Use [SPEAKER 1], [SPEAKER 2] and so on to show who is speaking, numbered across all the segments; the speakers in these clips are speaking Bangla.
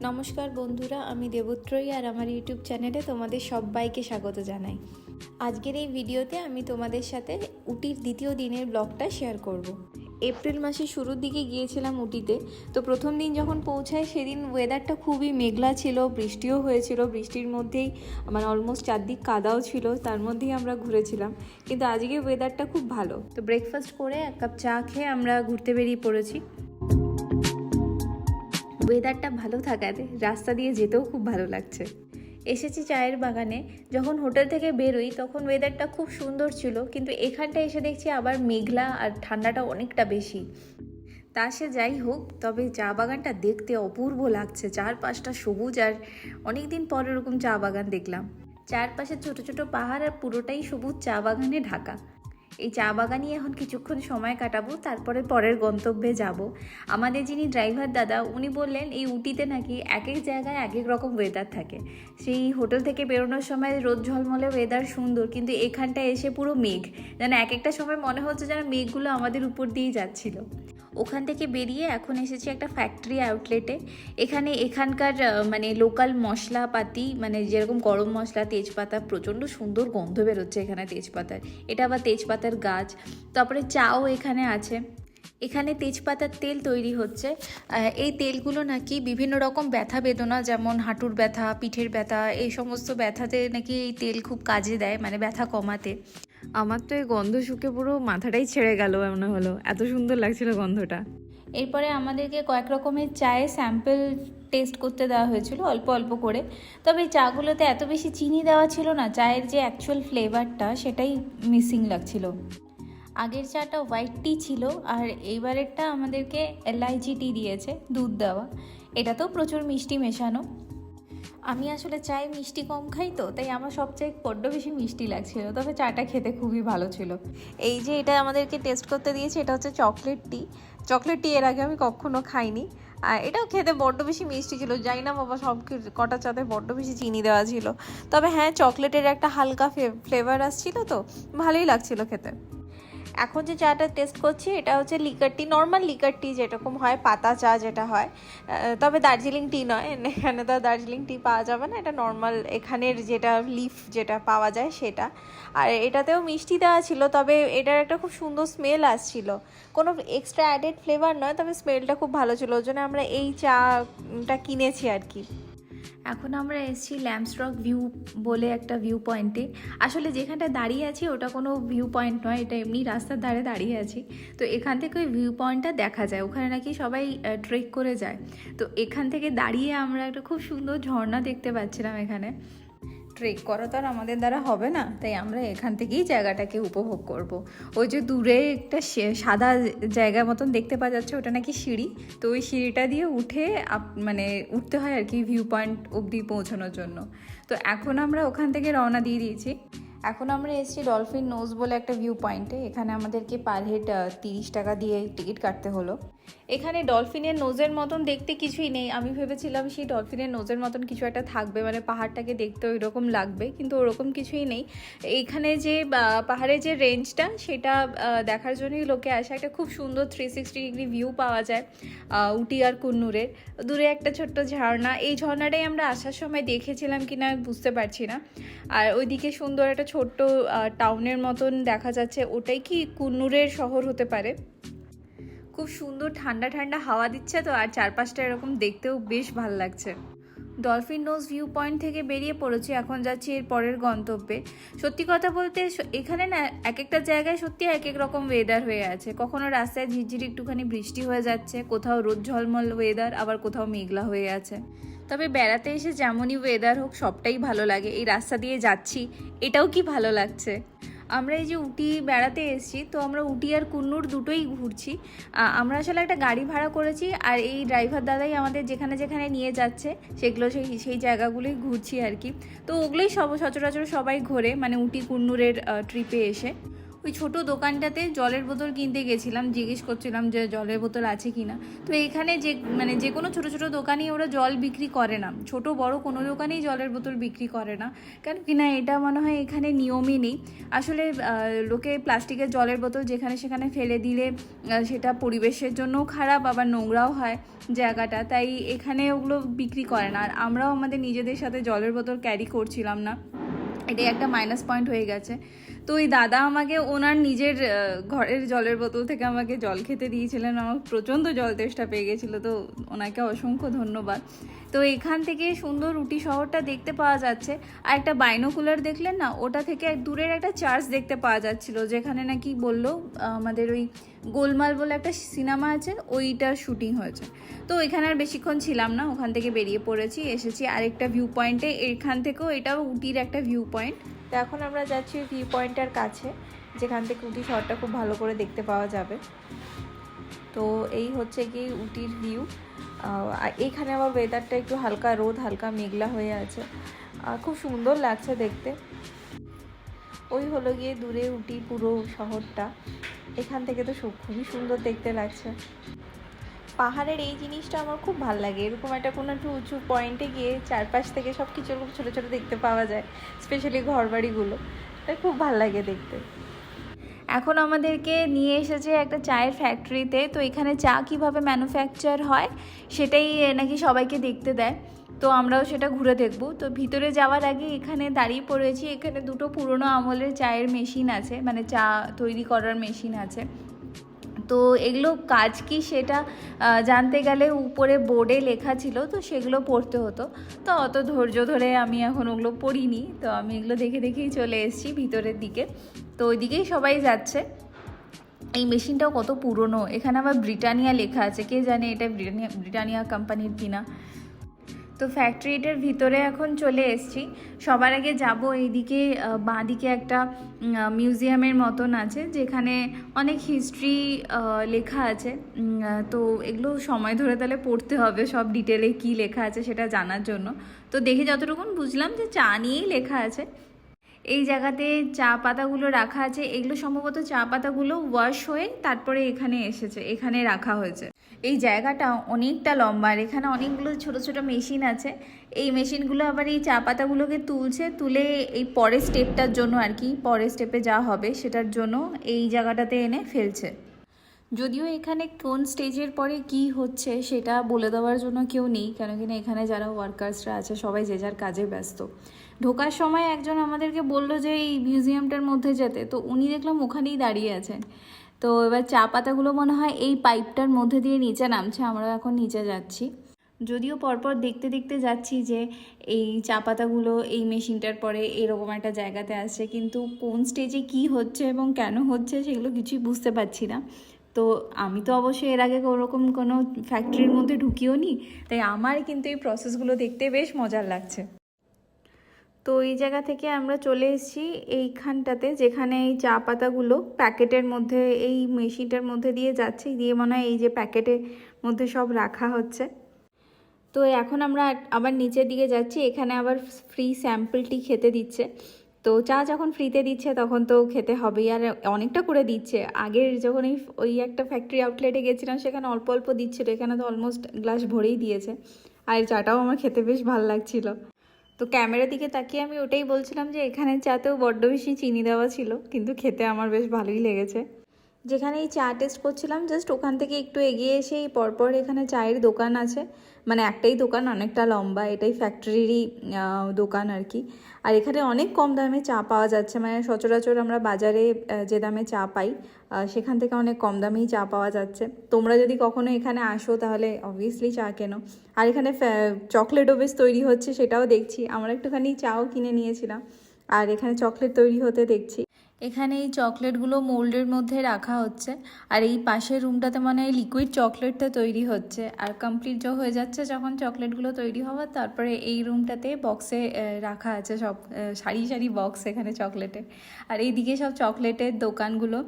[SPEAKER 1] নমস্কার বন্ধুরা, আমি দেবত্রয়ী আর আমার ইউটিউব চ্যানেলে তোমাদের সবাইকে স্বাগত জানাই। আজকের এই ভিডিওতে আমি তোমাদের সাথে উটির দ্বিতীয় দিনের ব্লগটা শেয়ার করব। এপ্রিল মাসের শুরুর দিকে গিয়েছিলাম উটিতে। তো প্রথম দিন যখন পৌঁছায় সেদিন ওয়েদারটা খুবই মেঘলা ছিল, বৃষ্টিও হয়েছিল। বৃষ্টির মধ্যেই অলমোস্ট চারদিক কাদাও ছিল, তার মধ্যেই আমরা ঘুরেছিলাম। কিন্তু আজকে ওয়েদারটা খুব ভালো। তো ব্রেকফাস্ট করে এক কাপ চা খেয়ে আমরা ঘুরতে বেরিয়ে পড়েছি। ওয়েদারটা ভালো থাকাতে রাস্তা দিয়ে যেতেও খুব ভালো লাগছে। এসেছি চায়ের বাগানে। যখন হোটেল থেকে বেরোই তখন ওয়েদারটা খুব সুন্দর ছিল, কিন্তু এখানটা এসে দেখছি আবার মেঘলা আর ঠান্ডাটা অনেকটা বেশি। তা সে যাই হোক, তবে চা বাগানটা দেখতে অপূর্ব লাগছে। চারপাশটা সবুজ, আর অনেকদিন পর এরকম চা বাগান দেখলাম। চারপাশে ছোট ছোট পাহাড় আর পুরোটাই সবুজ চা বাগানে ঢাকা। এই চা বাগানই এখন কিছুক্ষণ সময় কাটাবো, তারপরে পরের গন্তব্যে যাব। আমাদের যিনি ড্রাইভার দাদা, উনি বললেন এই উটিতে নাকি এক এক জায়গায় এক এক রকম ওয়েদার থাকে। সেই হোটেল থেকে বেরোনোর সময় রোদ ঝলমলে ওয়েদার সুন্দর, কিন্তু এখানটায় এসে পুরো মেঘ। যেন এক একটা সময় মনে হচ্ছে যেন মেঘগুলো আমাদের উপর দিয়েই যাচ্ছিল। ওখান থেকে বেরিয়ে এখন এসেছি একটা ফ্যাক্টরি আউটলেটে। এখানকার লোকাল মশলাপাতি, যেরকম গরম মশলা, তেজপাতা, প্রচণ্ড সুন্দর গন্ধ বেরোচ্ছে এখানে তেজপাতার। এটা আবার তেজপাতার গাছ। তারপরে চাও এখানে আছে। এখানে তেজপাতার তেল তৈরি হচ্ছে। এই তেলগুলো নাকি বিভিন্ন রকম ব্যথা বেদনা, যেমন হাঁটুর ব্যথা, পিঠের ব্যথা, এই সমস্ত ব্যথাতে নাকি এই তেল খুব কাজে দেয়, ব্যথা কমাতে। আমার তো এই গন্ধ শুকে পুরো মাথাটাই ছেড়ে গেল মনে হলো, এত সুন্দর লাগছিল গন্ধটা। এরপরে আমাদেরকে কয়েক রকমের চায়ে স্যাম্পল টেস্ট করতে দেওয়া হয়েছিল, অল্প অল্প করে। তবে এই চাগুলোতে এত বেশি চিনি দেওয়া ছিল না, চায়ের যে অ্যাকচুয়াল ফ্লেভারটা সেটাই মিসিং লাগছিল। আগের চাটা হোয়াইট টি ছিল, আর এইবারেরটা আমাদেরকে এলাইচি টি দিয়েছে, দুধ দেওয়া। এটাতেও প্রচুর মিষ্টি মেশানো। আমি আসলে চায়ে মিষ্টি কম খাই, তো তাই আমার সবচেয়ে বড্ড বেশি মিষ্টি লাগছিল। তবে চাটা খেতে খুবই ভালো ছিল। এই যে এটা আমাদেরকে টেস্ট করতে দিয়েছে, এটা হচ্ছে চকলেট টি। চকলেট টি এর আগে আমি কখনো খাইনি। আর এটাও খেতে বড্ড বেশি মিষ্টি ছিল। জানি না বাবা, সব কটা চাতে বড্ড বেশি চিনি দেওয়া ছিল। তবে হ্যাঁ, চকলেটের একটা হালকা ফ্লেভার আসছিল, তো ভালোই লাগছিল খেতে। এখন যে চাটা টেস্ট করছি এটা হচ্ছে লিকার টি, নর্মাল লিকার টি যেরকম হয়, পাতা চা যেটা হয়। তবে দার্জিলিং টি নয়, এখানে তো দার্জিলিং টি পাওয়া যাবে না। এটা নর্মাল এখানের যেটা লিফ যেটা পাওয়া যায় সেটা। আর এটাতেও মিষ্টি দেওয়া ছিল, তবে এটার একটা খুব সুন্দর স্মেল আসছিল। কোনো এক্সট্রা অ্যাডেড ফ্লেভার নয়, তবে স্মেলটা খুব ভালো ছিল, ওই জন্য আমরা এই চাটা কিনেছি আর কি। এখন আমরা এসেছি ল্যাম্পস্ট্রক ভিউ বলে একটা ভিউ পয়েন্টে। আসলে যেখানটা দাঁড়িয়ে আছি ওটা কোনো ভিউ পয়েন্ট নয়, এটা এমনি রাস্তার ধারে দাঁড়িয়ে আছি। তো এখান থেকে ওই ভিউ পয়েন্টটা দেখা যায়, ওখানে নাকি সবাই ট্রেক করে যায়। তো এখান থেকে দাঁড়িয়ে আমরা একটা খুব সুন্দর ঝর্ণা দেখতে পাচ্ছিলাম এখানে। ট্রেক করা তো আর আমাদের দ্বারা হবে না, তাই আমরা এখান থেকেই জায়গাটাকে উপভোগ করব। ওই যে দূরে একটা সাদা জায়গার মতন দেখতে পাওয়া যাচ্ছে, ওটা নাকি সিঁড়ি। তো ওই সিঁড়িটা দিয়ে উঠে উঠতে হয় আর কি ভিউ পয়েন্ট অবধি পৌঁছানোর জন্য। তো এখন আমরা ওখান থেকে রওনা দিয়ে দিয়েছি। এখন আমরা এসেছি ডলফিন নোজ বলে একটা ভিউ পয়েন্টে। এখানে আমাদেরকে পার হেড 30 টাকা দিয়ে টিকিট কাটতে হলো। এখানে ডলফিনের নোজের মতন দেখতে কিছুই নেই। আমি ভেবেছিলাম সেই ডলফিনের নোজের মতন কিছু একটা থাকবে, পাহাড়টাকে দেখতে ওই রকম লাগবে, কিন্তু ওরকম কিছুই নেই। এখানে যে পাহাড়ের যে রেঞ্জটা সেটা দেখার জন্যই লোকে আসে। একটা খুব সুন্দর 360 ডিগ্রি ভিউ পাওয়া যায় উটি আর কুন্নুরের। দূরে একটা ছোট্ট ঝর্ণা, এই ঝর্ণাটাই আমরা আসার সময় দেখেছিলাম কিনা বুঝতে পারছি না। আর ওইদিকে সুন্দর একটা ছোট্ট টাউনের মতন দেখা যাচ্ছে, ওটাই কি কুন্নুরের শহর হতে পারে। খুব সুন্দর ঠান্ডা ঠান্ডা হাওয়া দিচ্ছে তো, আর চারপাশটা এরকম দেখতেও বেশ ভালো লাগছে। ডলফিন নোজ ভিউ পয়েন্ট থেকে বেরিয়ে পড়েছি, এখন যাচ্ছি এর পরের গন্তব্যে। সত্যি কথা বলতে এখানে না এক একটা জায়গায় সত্যি এক এক রকম ওয়েদার হয়ে আছে। কখনো রাস্তায় ঝিরঝির একটুখানি বৃষ্টি হয়ে যাচ্ছে, কোথাও রোদ ঝলমল ওয়েদার, আবার কোথাও মেঘলা হয়ে আছে। তবে বেড়াতে এসে যেমনই ওয়েদার হোক সবটাই ভালো লাগে। এই রাস্তা দিয়ে যাচ্ছি, এটাও কি ভালো লাগছে। আমরা এই যে উটি বেড়াতে এসেছি, তো আমরা উটি আর কুন্নুর দুটোই ঘুরছি। আমরা আসলে একটা গাড়ি ভাড়া করেছি, আর এই ড্রাইভার দাদাই আমাদের যেখানে যেখানে নিয়ে যাচ্ছে সেগুলো সেই জায়গাগুলোই ঘুরছি আর কি। তো ওগুলোই সচরাচর সবাই ঘোরে, উটি কুন্নুরের ট্রিপে এসে। ওই ছোট দোকানটাতে জলের বোতল কিনতে গেছিলাম, জিজ্ঞেস করছিলাম যে জলের বোতল আছে কি না। তো এখানে যে কোনো ছোট ছোট দোকানেই ওরা জল বিক্রি করে না, ছোট বড় কোনো দোকানেই জলের বোতল বিক্রি করে না। কেন কি না এটা মনে হয় এখানে নিয়মই নেই। আসলে লোকে প্লাস্টিকের জলের বোতল যেখানে সেখানে ফেলে দিলে সেটা পরিবেশের জন্যও খারাপ, আবার নোংরাও হয় জায়গাটা, তাই এখানে ওগুলো বিক্রি করে না। আর আমরাও আমাদের নিজেদের সাথে জলের বোতল ক্যারি করছিলাম না, এটাই একটা মাইনাস পয়েন্ট হয়ে গেছে। তো ওই দাদা আমাকে ওনার নিজের ঘরের জলের বোতল থেকে আমাকে জল খেতে দিয়েছিলেন, আমার প্রচণ্ড জল তেষ্টা পেয়ে গেছিলো, তো ওনাকে অসংখ্য ধন্যবাদ। তো এখান থেকে সুন্দর উটি শহরটা দেখতে পাওয়া যাচ্ছে। আর একটা বাইনোকুলার দেখলেন না, ওটা থেকে দূরের একটা চার্চ দেখতে পাওয়া যাচ্ছিল, যেখানে নাকি বললো আমাদের ওই গোলমাল বলে একটা সিনেমা আছে, ওইটার শুটিং হয়েছে। তো এখানে আর বেশিক্ষণ ছিলাম না, ওখান থেকে বেরিয়ে পড়েছি, এসেছি আরেকটা ভিউ পয়েন্টে। এখান থেকেও এটাও উটির একটা ভিউ পয়েন্ট। তো এখন আমরা যাচ্ছি ভিউ পয়েন্টটার কাছে, যেখান থেকে উটি শহরটা খুব ভালো করে দেখতে পাওয়া যাবে। তো এই হচ্ছে কি উটির ভিউ। এইখানে আবার ওয়েদারটা একটু হালকা রোদ, হালকা মেঘলা হয়ে আছে, খুব সুন্দর লাগছে দেখতে। ওই হলো গিয়ে দূরে উটি পুরো শহরটা, এখান থেকে তো খুবই সুন্দর দেখতে লাগছে। পাহাড়ের এই জিনিসটা আমার খুব ভালো লাগে, এরকম একটা কোনো একটু উঁচু পয়েন্টে গিয়ে চারপাশ থেকে সব কিছু ছোটো ছোটো দেখতে পাওয়া যায়, স্পেশালি ঘরবাড়িগুলো, তাই খুব ভালো লাগে দেখতে। এখন আমাদেরকে নিয়ে এসেছে একটা চায়ের ফ্যাক্টরিতে। তো এখানে চা কিভাবে ম্যানুফ্যাকচার হয় সেটাই নাকি সবাইকে দেখতে দেয়, তো আমরাও সেটা ঘুরে দেখব। তো ভিতরে যাওয়ার আগে এখানে দাঁড়িয়ে পড়েছি, এখানে দুটো পুরনো আমলের চায়ের মেশিন আছে, মানে চা তৈরি করার মেশিন আছে। তো এগুলো কাজ কি সেটা জানতে গেলে উপরে বোর্ডে লেখা ছিল, তো সেগুলো পড়তে হতো। তো অত ধৈর্য ধরে আমি এখন ওগুলো পড়িনি, তো আমি এগুলো দেখে দেখেই চলে এসেছি ভিতরের দিকে। তো ওইদিকেই সবাই যাচ্ছে। এই মেশিনটাও কত পুরনো, এখানে আবার ব্রিটানিয়া লেখা আছে, কে জানে এটা ব্রিটানিয়া কোম্পানির কিনা। তো ফ্যাক্টরিটার ভিতরে এখন চলে এসেছি। সবার আগে যাব এইদিকে, বাঁদিকে একটা মিউজিয়ামের মতন আছে, যেখানে অনেক হিস্ট্রি লেখা আছে। তো এগুলো সময় ধরে তাহলে পড়তে হবে, সব ডিটেলে কি লেখা আছে সেটা জানার জন্য। তো দেখে যতটুকুন বুঝলাম যে চা নিয়েই লেখা আছে। এই জায়গাতে চা পাতাগুলো রাখা আছে, এগুলো সম্ভবত চা পাতাগুলো ওয়াশ হয়ে তারপরে এখানে এসেছে, এখানে রাখা হয়েছে। এই জায়গাটা অনেকটা লম্বা, আর এখানে অনেকগুলো ছোট ছোট মেশিন আছে। এই মেশিনগুলো আবার এই চা পাতাগুলোকে তুলে এই পরের স্টেপটার জন্য আর কি, পরের স্টেপে যা হবে সেটার জন্য এই জায়গাটাতে এনে ফেলছে। যদিও এখানে কোন স্টেজের পরে কি হচ্ছে সেটা বলে দেওয়ার জন্য কেউ নেই, কেন কিনা এখানে যারা ওয়ার্কার্সরা আছে সবাই যে যার কাজে ব্যস্ত। ঢোকার সময় একজন আমাদেরকে বললো যে এই মিউজিয়ামটার মধ্যে যেতে, তো উনি দেখলাম ওখানেই দাঁড়িয়ে আছেন। তো এবার চা পাতাগুলো মনে হয় এই পাইপটার মধ্যে দিয়ে নিচে নামছে, আমরা এখন নিচে যাচ্ছি। যদিও পরপর দেখতে দেখতে যাচ্ছি যে এই চা পাতাগুলো এই মেশিনটার পরে এরকম একটা জায়গাতে আসছে, কিন্তু কোন স্টেজে কি হচ্ছে এবং কেন হচ্ছে সেগুলো কিছুই বুঝতে পারছি না। তো আমি তো অবশ্যই এর আগে ওরকম কোনো ফ্যাক্টরির মধ্যে ঢুকিও নি, তাই আমার কিন্তু এই প্রসেসগুলো দেখতে বেশ মজার লাগছে। তো এই জায়গা থেকে আমরা চলে এসেছি এইখানটাতে, যেখানে এই চা পাতাগুলো প্যাকেটের মধ্যে এই মেশিনটার মধ্যে দিয়ে যাচ্ছে, দিয়ে মনে হয় এই যে প্যাকেটের মধ্যে সব রাখা হচ্ছে। তো এখন আমরা আবার নিচের দিকে যাচ্ছি, এখানে আবার ফ্রি স্যাম্পল টি খেতে দিচ্ছে। তো চা যখন ফ্রিতে দিচ্ছে তখন তো খেতে হবেই, আর অনেকটা করে দিচ্ছে। আগের যখন ওই একটা ফ্যাক্টরি আউটলেটে গেছিলাম সেখানে অল্প অল্প দিচ্ছিল, এখানে তো অলমোস্ট গ্লাস ভরেই দিয়েছে। আর চাটাও আমার খেতে বেশ ভালো লাগছিল। তো ক্যামেরার দিকে তাকিয়ে আমি ওটাই বলছিলাম যে এখানে চাতেও বড্ড বেশি চিনি দেওয়া ছিল, কিন্তু খেতে আমার বেশ ভালোই লেগেছে। যেখানে এই চা টেস্ট করছিলাম জাস্ট ওখান থেকে একটু এগিয়ে এসে এই পরপর এখানে চায়ের দোকান আছে, মানে একটাই দোকান, অনেকটা লম্বা, এটাই ফ্যাক্টরিরই দোকান আর কি। আর এখানে অনেক কম দামে চা পাওয়া যাচ্ছে, মানে সচরাচর আমরা বাজারে যে দামে চা পাই সেখান থেকে অনেক কম দামেই চা পাওয়া যাচ্ছে। তোমরা যদি কখনো এখানে আসো তাহলে অবভিয়াসলি চা কেনো। আর এখানে চকলেটও বেশ তৈরি হচ্ছে, সেটাও দেখছি, আমরা একটুখানি চাও কিনে নিয়েছিলাম। আর এখানে চকলেট তৈরি হতে দেখছি। এখানে এই চকলেটগুলো মোল্ডের মধ্যে রাখা হচ্ছে, আর এই পাশের রুমটাতে মানে এই লিকুইড চকলেটটা তৈরি হচ্ছে, আর কমপ্লিট হয়ে যাচ্ছে যখন চকলেটগুলো তৈরি হওয়ার, তারপরে এই রুমটাতে বক্সে রাখা আছে সব সারি সারি বক্স এখানে চকলেটের। আর এইদিকে সব চকলেটের দোকানগুলো।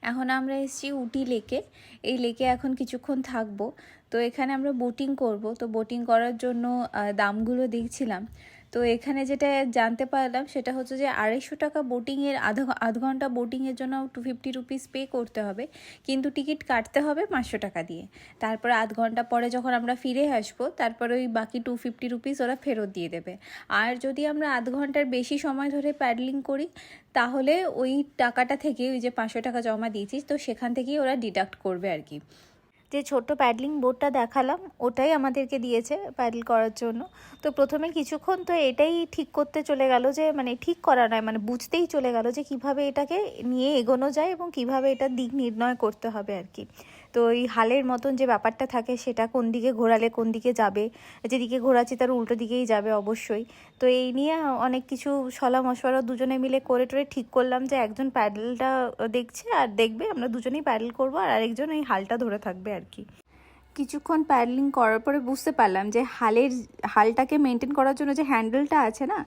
[SPEAKER 1] এখন আমরা এসেছি উটি লেকে, এই লেকে এখন কিছুক্ষণ থাকবো। তো এখানে আমরা বোটিং করব, তো বোটিং করার জন্য দামগুলো দেখছিলাম। তো এখানে যেটা জানতে পারলাম সেটা হচ্ছে যে 250 টাকা বোটিংয়ের আধ ঘন্টা বোটিংয়ের জন্য 250 রুপিস পে করতে হবে, কিন্তু টিকিট কাটতে হবে 500 টাকা দিয়ে। তারপরে আধ ঘন্টা পরে যখন আমরা ফিরে আসবো তারপরে ওই বাকি 250 রুপিস ওরা ফেরত দিয়ে দেবে। আর যদি আমরা আধ ঘন্টার বেশি সময় ধরে প্যাডলিং করি তাহলে ওই টাকাটা থেকে ওই যে 500 টাকা জমা দিয়েছিস তো সেখান থেকেই ওরা ডিডাক্ট করবে আর কি। যে ছোট্ট প্যাডলিং বোটটা দেখালাম ওটাই আমাদেরকে দিয়েছে প্যাডেল করার জন্য। তো প্রথমে কিছুক্ষণ তো এটাই ঠিক করতে চলে গেল, যে মানে ঠিক করা নয় মানে বুঝতেই চলে গেল যে কিভাবে এটাকে নিয়ে এগোনো যায় এবং কিভাবে এটার দিক নির্ণয় করতে হবে আর কি। তো এই হালের মতন যে ব্যাপারটা থাকে সেটা কোন দিকে ঘোরালে কোন দিকে যাবে, যেদিকে ঘোরাচ্ছি তার উল্টো দিকেই যাবে অবশ্যই। তো এই নিয়ে অনেক কিছু সলা মশওয়ারা দুজনে মিলে করে টোরে ঠিক করলাম যে একজন প্যাডেলটা দেখছে আর দেখবে, আমরা দুজনেই প্যাডেল করবো আর আরেকজন এই হালটা ধরে থাকবে আর কি। কিছুক্ষণ প্যাডলিং করার পরে বুঝতে পারলাম যে হালটাকে মেনটেন করার জন্য যে হ্যান্ডেলটা আছে না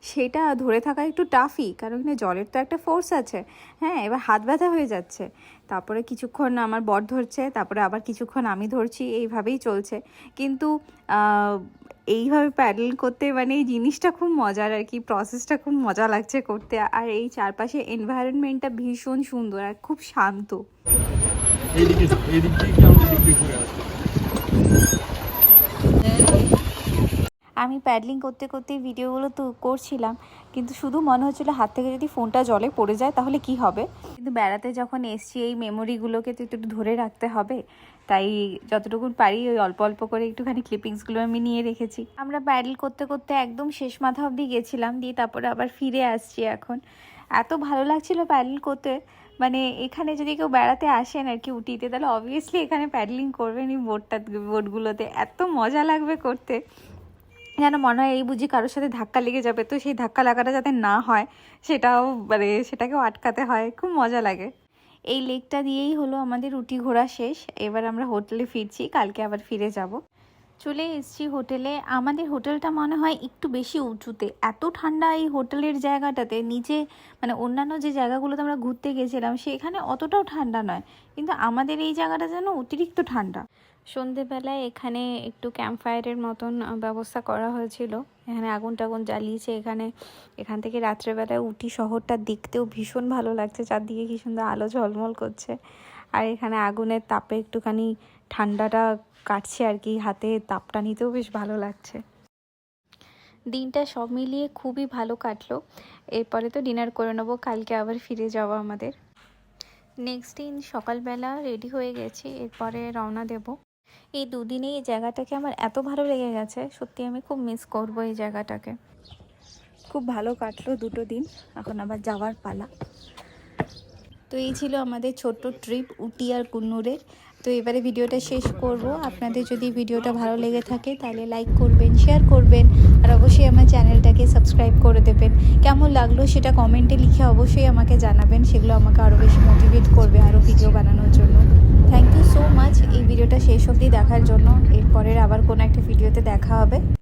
[SPEAKER 1] সেটা ধরে থাকা একটু টাফই, কারণ জলের তো একটা ফোর্স আছে। হ্যাঁ, এবার হাত ব্যথা হয়ে যাচ্ছে। তারপরে কিছুক্ষণ আমার বর ধরছে, তারপরে আবার কিছুক্ষণ আমি ধরছি, এইভাবেই চলছে। কিন্তু এইভাবে প্যাডেল করতে মানে এই জিনিসটা খুব মজার আর কি, প্রসেসটা খুব মজা লাগছে করতে। আর এই চারপাশে এনভায়রনমেন্টটা ভীষণ সুন্দর আর খুব শান্ত। আমি প্যাডলিং করতে করতে ভিডিওগুলো তো করছিলাম, কিন্তু শুধু মনে হচ্ছিলো হাত থেকে যদি ফোনটা জলে পড়ে যায় তাহলে কি হবে। কিন্তু বেড়াতে যখন এসছি এই মেমোরিগুলোকে তো একটু ধরে রাখতে হবে, তাই যতটুকু পারি ওই অল্প অল্প করে একটুখানি ক্লিপিংসগুলো আমি নিয়ে রেখেছি। আমরা প্যাডেল করতে করতে একদম শেষ মাথা অবধি গেছিলাম, দিয়ে তারপরে আবার ফিরে আসছি এখন। এত ভালো লাগছিলো প্যাডেল করতে, মানে এখানে যদি কেউ বেড়াতে আসেন আর কি উটিতে, তাহলে অবভিয়াসলি এখানে প্যাডলিং করবেন এই বোটগুলোতে, এত মজা লাগবে করতে। যেন মনে হয় এই বুঝি কারোর সাথে ধাক্কা লেগে যাবে, তো সেই ধাক্কা লাগাটা যাতে না হয় সেটাও মানে সেটাকেও আটকাতে হয়, খুব মজা লাগে। এই লেকটা দিয়েই হলো আমাদের উটি ঘোরা শেষ। এবার আমরা হোটেলে ফিরছি, কালকে আবার ফিরে যাব। চলে এসেছি হোটেলে। আমাদের হোটেলটা মনে হয় একটু বেশি উঁচুতে, এত ঠান্ডা এই হোটেলের জায়গাটাতে। নিচে মানে অন্যান্য যে জায়গাগুলোতে আমরা ঘুরতে গেছিলাম সেখানে অতটাও ঠান্ডা নয়, কিন্তু আমাদের এই জায়গাটা যেন অতিরিক্ত ঠান্ডা। সন্ধেবেলায় এখানে একটু ক্যাম্প ফায়ারের মতন ব্যবস্থা করা হয়েছিল, এখানে আগুন টাগুন জ্বালিয়েছে। এখান থেকে রাত্রেবেলায় উটি শহরটা দেখতেও ভীষণ ভালো লাগছে, চারদিকে কি সুন্দর আলো ঝলমল করছে। আর এখানে আগুনের তাপে একটুখানি ঠান্ডাটা কাটছে আর কি, হাতে তাপটা নিতেও বেশ ভালো লাগছে। দিনটা সব মিলিয়ে খুবই ভালো কাটলো। এরপরে তো ডিনার করে নেবো, কালকে আবার ফিরে যাওয়া আমাদের। নেক্সট দিন সকালবেলা রেডি হয়ে গেছি, এরপরে রওনা দেব। এই দুদিনে এই জায়গাটাকে আমার এত ভালো লেগে গেছে, সত্যি আমি খুব মিস করব এই জায়গাটাকে। খুব ভালো কাটলো দুটো দিন, এখন আবার যাওয়ার পালা। তো এই ছিল আমাদের ছোট্ট ট্রিপ উটি আর কুন্নুরের। তো এবারে ভিডিওটা শেষ করব। আপনাদের যদি ভিডিওটা ভালো লেগে থাকে তাহলে লাইক করবেন, শেয়ার করবেন, আর অবশ্যই আমার চ্যানেলটাকে সাবস্ক্রাইব করে দেবেন। কেমন লাগলো সেটা কমেন্টে লিখে অবশ্যই আমাকে জানাবেন, সেগুলো আমাকে আরও বেশি মোটিভেট করবে আরও ভিডিও বানানোর জন্য। থ্যাংক ইউ সো মাচ এই ভিডিওটা শেষ অবধি দেখার জন্য। এরপরের আবার কোনো একটা ভিডিওতে দেখা হবে।